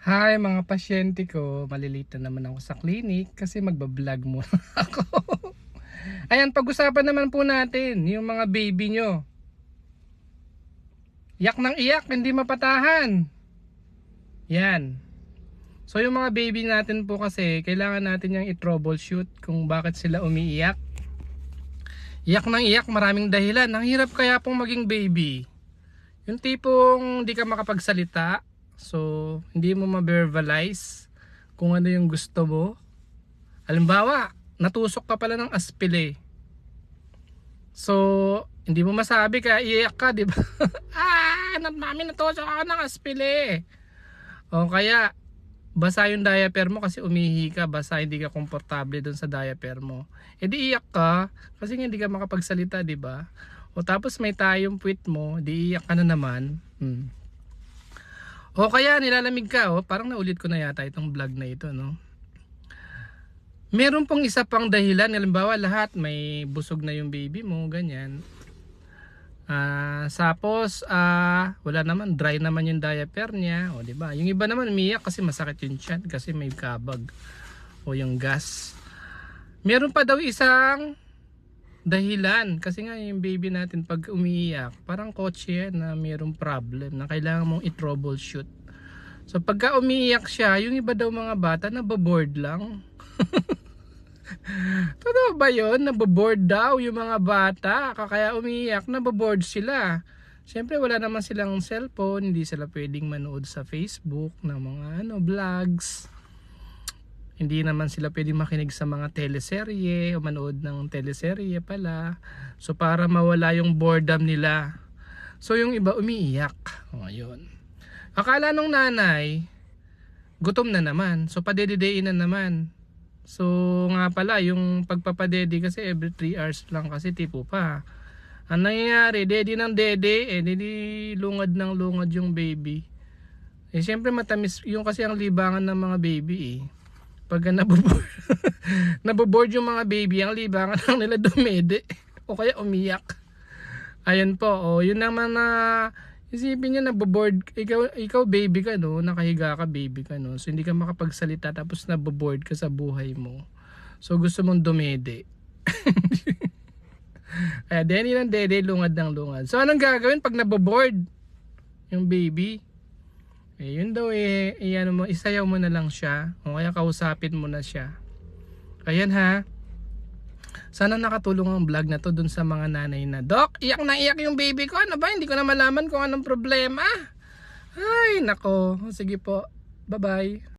Hi mga pasyente ko, malilate na naman ako sa clinic kasi magbablog muna ako. Ayan, pag-usapan naman po natin yung mga baby nyo. Iyak ng iyak, hindi mapatahan. Yan. So yung mga baby natin po kasi, kailangan natin yung i-troubleshoot kung bakit sila umiiyak. Iyak ng iyak, maraming dahilan. Ang hirap kaya pong maging baby. Yung tipong hindi ka makapagsalita, so hindi mo ma-verbalize kung ano yung gusto mo. Halimbawa, natusok ka pala ng aspile. So, hindi mo masabi kaya iiyak ka, di ba? Mami, natusok ako ng aspile. O kaya, basa yung diaper mo kasi umihi ka, basa, hindi ka komportable dun sa diaper mo. E di iyak ka kasi hindi ka makapagsalita, di ba? O tapos may tayong puwit mo, di iyak ka na naman. O kaya nilalamig ka, parang naulit ko na yata itong vlog na ito, no? Meron pong isa pang dahilan, halimbawa lahat may busog na yung baby mo, ganyan. Tapos wala naman, dry naman yung diaper niya, o di ba? Yung iba naman umiyak kasi masakit yung tiyan kasi may kabag o yung gas. Meron pa daw isang dahilan kasi nga yung baby natin pag umiiyak, parang kotse yan na mayroong problem na kailangan mong i-troubleshoot. So pagka umiiyak siya, yung iba daw mga bata naboboard lang. Totoo ba yun? Naboboard daw yung mga bata, kaya umiiyak, naboboard sila. Siyempre wala naman silang cellphone, hindi sila pwedeng manood sa Facebook ng mga vlogs. Hindi naman sila pwedeng makinig sa mga teleserye o manood ng teleserye pala. So para mawala yung boredom nila. So yung iba umiiyak. O yun. Akala nung nanay, gutom na naman. So padedidein na naman. So nga pala yung pagpapadede kasi every 3 hours lang kasi tipo pa. Ang nangyayari, dede ng dede, dede lungad ng lungad yung baby. Siyempre matamis yung kasi ang libangan ng mga baby Pagka naboboard yung mga baby, ang libangan lang nila dumede o kaya umiyak. Ayun po, yun naman na isipin niyo naboboard, ikaw baby ka no, nakahiga ka baby ka no. So hindi ka makapagsalita tapos naboboard ka sa buhay mo. So gusto mong dumede. Kaya deni ng dede, lungad ng lungad. So anong gagawin pag naboboard yung baby? Yun daw ano mo, isayaw mo na lang siya o kaya kausapin mo na siya. Ayan ha. Sana nakatulong ang vlog na to dun sa mga nanay na, Dok, iyak na iyak yung baby ko. Ano ba? Hindi ko na malaman kung anong problema. Ay, nako. Sige po. Bye-bye.